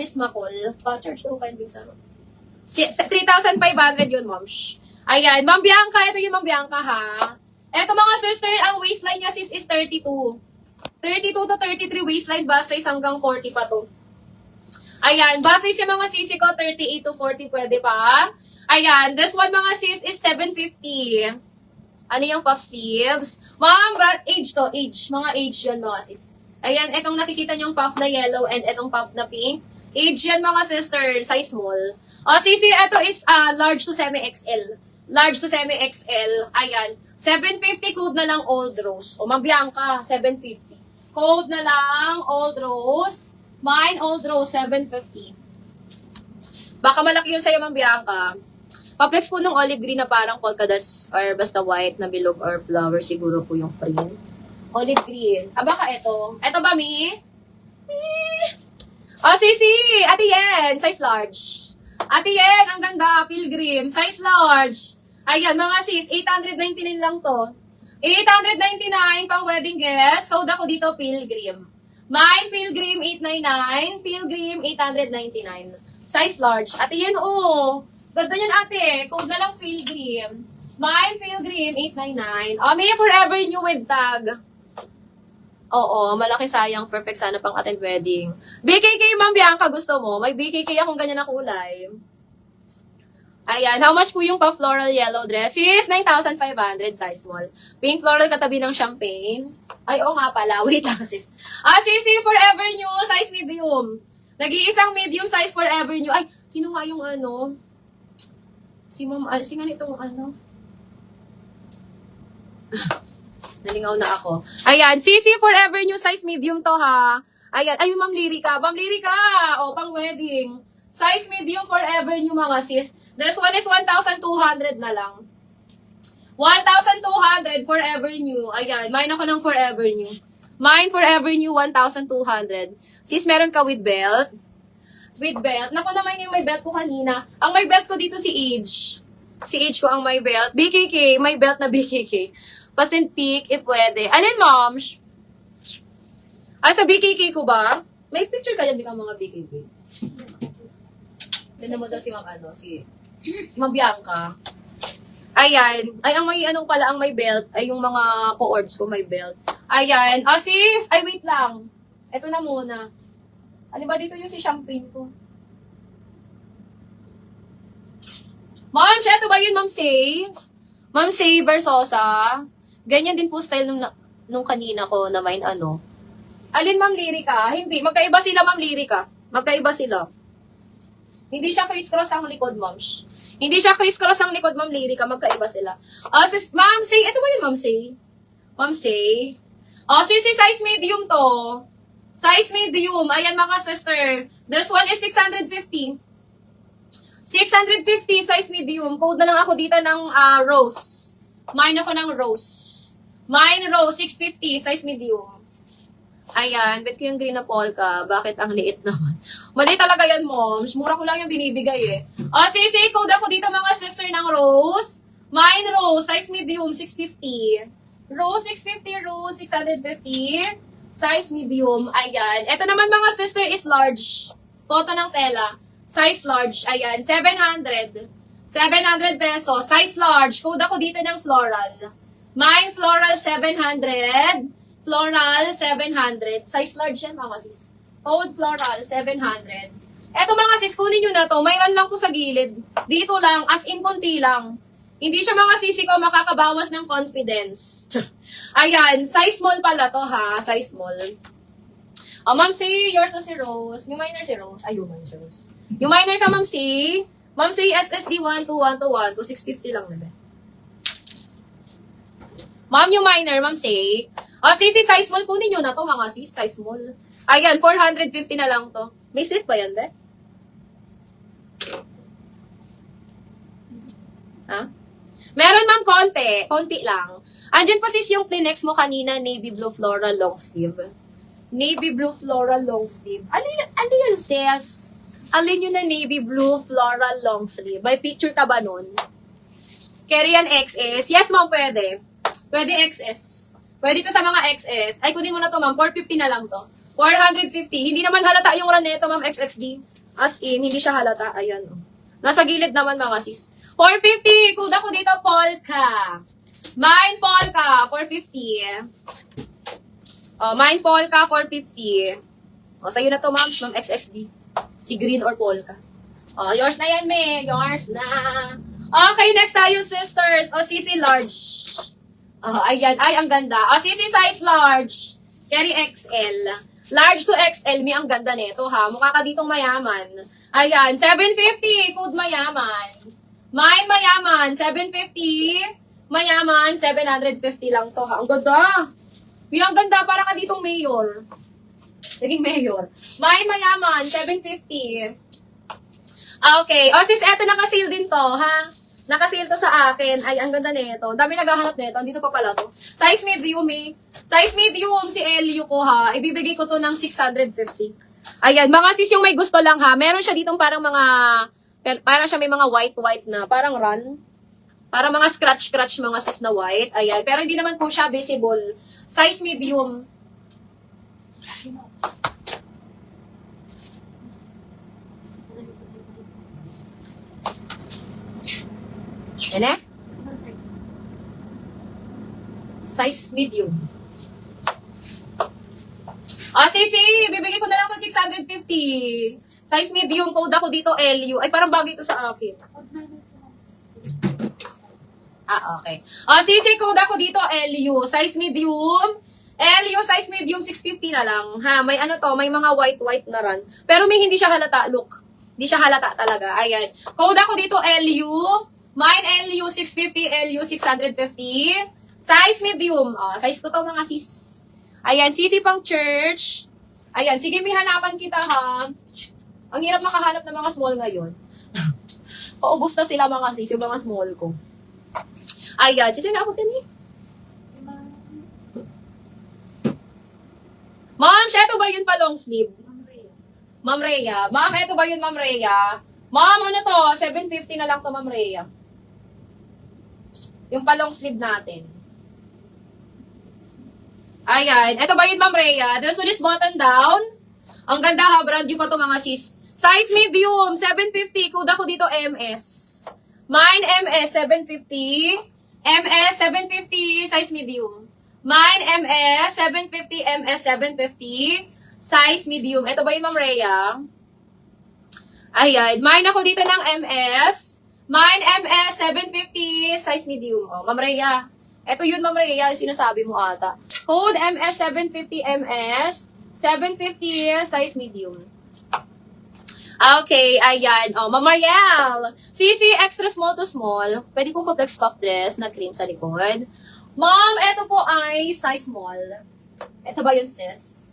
Alice Macol. Pa-charge ko pa yung sa 3,500 yun, ma'am. Ayan, Ma'am Bianca, ito yung Ma'am Bianca, ha. Ito mga sister, ang waistline niya sis is 32. 32 to 33 waistline, base size hanggang 40 pa to. Ayan, base size yung mga sisi ko, 38 to 40 pwede pa. Ayan, this one mga sis is 750. Ano yung puff sleeves? Ma'am, age to, age. Mga age yun mga sis. Ayan, itong nakikita niyong puff na yellow and itong puff na pink. Age yan mga sister, size small. O, sisi, ito is large to semi-XL. Large to semi-XL. Ayan, 750 code na lang Old Rose. O, Ma'am Bianca, 750. Code na lang Old Rose. Mine, Old Rose, 750. Baka malaki yun sa'yo, Ma'am Bianca. Pa-flex po ng olive green na parang polka dots or basta white na bilog or flower siguro po yung print. Olive green. Baka ito. Ito ba, Mi? O, sisi! Ate Yen, size large. Ate Yen, ang ganda, pilgrim, size large. Ayan, mga sis, 899 lang to. 899 pang wedding guest. Code ako dito, pilgrim. Mine, pilgrim, 899. Pilgrim, 899. Size large. Ate Yen, oh. Ganda yan, ate. Code na lang, pilgrim. Mine, pilgrim, 899. Oh, may forever new with tag. Oo, malaki sayang. Perfect sana pang attend wedding. BKK, Ma'am Bianca, gusto mo? May BKK akong ganyan na kulay. Ayan, how much po yung pa floral yellow dress? Is 9,500, size small. Pink floral katabi ng champagne. Ay, oo nga pala. Wait lang, sis. Sisi, forever new, size medium. Nag-iisang medium size forever new. Ay, sino nga yung ano? Si Ma'am, si nga nitong ano? Nalingaw na ako. Ayan, CC Forever New size medium to ha. Ayan, ay Ma'am Lyrica. Ma'am Lyrica! O, pang wedding. Size medium Forever New mga sis. This one is 1,200 na lang. 1,200 Forever New. Ayan, mine ako ng Forever New. Mine Forever New 1,200. Sis, meron ka with belt? With belt. Naku naman yung may belt ko kanina. Ang may belt ko dito si Age. Si Age ko ang may belt. BKK, may belt na BKK. Pasin peak, if pwede. Alin, moms? Ay, sa BKK ko ba? May picture ka dyan, bigang mga BKK. Ganda mo daw si Ma'am, si Ma'am Bianca. Ayan. Ay, ang may, anong pala, ang may belt, ay yung mga co-ords ko, may belt. Ayan. Sis! Ay, wait lang. Ito na muna. Ano ba dito yung si champagne ko? Ma'am, siya, ito ba yun, Ma'am Say? Ma'am Say Versosa. Ganyan din po style nung kanina ko na mine ano. Alin, Ma'am Lyrica? Hindi. Magkaiba sila, Ma'am Lyrica. Magkaiba sila. Hindi siya criss-cross ang likod, Ma'am. Hindi siya criss-cross ang likod, Ma'am Lyrica. Magkaiba sila. Sis, Ma'am Say. Ito ba yun, Ma'am Say? Ma'am Say. Sis, size medium to. Size medium. Ayan, mga sister. This one is 650. 650 size medium. Code na lang ako dito ng rose. Mine ako ng rose. Mine rose, 650 size medium. Ayan, bet ko yung green na polka. Bakit ang liit naman? Mali talaga yan, moms. Mura ko lang yung binibigay eh. Sisi, code ako dito mga sister ng rose. Mine rose, size medium, 650. Rose, 650. Rose, 650. Size medium. Ayan. Ito naman mga sister is large. Cotton ng tela. Size large. Ayan. 700. 700 pesos. Size large. Code ako dito ng floral. Mine floral 700. Floral 700. Size large yan mga sis. Code floral 700. Eto mga sis, kunin nyo na to. Mayroon lang to sa gilid. Dito lang. As in konti lang. Hindi siya mga sisi ko makakabawas ng confidence. Ayan. Size small pala to ha. Size small. Ma'am si yours na si Rose. Yung minor si Rose. Ay, yung minor si Rose. Yung minor ka, Ma'am si. Ma'am si SSD 12121 to 650 lang na. Ma'am yung minor, Ma'am si. Sisi, size small. Kunin nyo na to mga sis. Size small. Ayan, 450 na lang to. May slit ba yan, be? Ha? Meron, ma'am, konti. Konti lang. Andyan pa sis yung Kleenex mo kanina, navy blue floral long sleeve. Navy blue floral long sleeve. Ano yun, sis? Alin yun na navy blue floral long sleeve? May picture ka ba nun? Carry yan XS? Yes, ma'am, pwede. Pwede XS. Pwede to sa mga XS. Ay, kunin mo na to, ma'am. 450 na lang to. 450. Hindi naman halata yung run nito, ma'am, XXD. As in, hindi siya halata. Ayan, oh. Nasa gilid naman mga sis. 450. Kuda ko dito, polka. Mine polka, 450. Oh, mine polka, 450. Oh, sa'yo na to, ma'am. Ma'am XXD. Si green or polka. Oh, yours na yan, me. Yours na. Okay, next tayo, sisters. Oh, CC large. Oh, ayan. Ay, ang ganda. Oh, CC size large. Carry XL. Large to XL, me ang ganda nito, ha. Mukha ka ditong mayaman. Ayan, 750. Code mayaman. Mine mayaman, 750. Mayaman, 750 lang to, ha. Ang ganda. May ang ganda, para ka ditong mayor. Naging mayor. Mine mayaman, 750. Okay. O, sis, eto naka-seal din to, ha. Naka-seal to sa akin. Ay, ang ganda nito. Dami naghahanap nito. Andito pa pala to. Size medium, eh. Size medium si Elio ko, ha. Ibibigay ko to ng 650. Ayan, mga sis yung may gusto lang, ha. Meron siya ditong parang mga, parang siya may mga white-white na, parang run. Parang mga scratch-scratch mga sis na white. Ayan, pero hindi naman po siya visible. Size medium. Yan eh? Size medium. Sisi, bibigay ko na lang to 650. Size medium, code ako dito, LU. Ay, parang bagay ito sa akin. Okay. Sisi, code ako dito, LU. Size medium. LU, size medium, 650 na lang. Ha, may ano to, may mga white-white na run. Pero may hindi siya halata, look. Hindi siya halata talaga. Ayan. Code ako dito, LU. Mine, LU, 650, LU, 650. Size medium. Size ko to, mga sis. Ayan, sisi pang church. Ayan, sige, may hanapan kita, ha. Ang hirap makahanap ng mga small ngayon. Paubos na sila, mga sis, yung mga small ko. Ayan, sisi na ako din, eh. Ma'am, eto ba yun pa long sleeve? Ma'am Rhea. Ma'am, eto ba yun, Ma'am Rhea? Ma'am, ano to? 750 na lang to, Ma'am Rhea. Yung pa long sleeve natin. Ayan. Ito ba yun, Ma'am Rhea? This one is button down. Ang ganda, ha. Brand new pa to, mga sis. Size medium, 750. Kuda ko dito, MS. Mine, MS, 750. MS, 750. Size medium. Mine, MS, 750. MS, 750. Size medium. Ito ba yun, Ma'am Rhea? Ayan. Mine ako dito ng MS. Mine, MS, 750. Size medium. Oh, Ma'am Rhea. Ito yun, Ma'am Rhea. Yung sinasabi mo ata. Code MS 750 MS 750 size medium. Okay, ayan. Oh, Ma'am Mariel. CC extra small to small. Pwede pong pa-flex puff dress na cream sa likod. Ma'am, ito po ay size small. Ito ba yun, sis?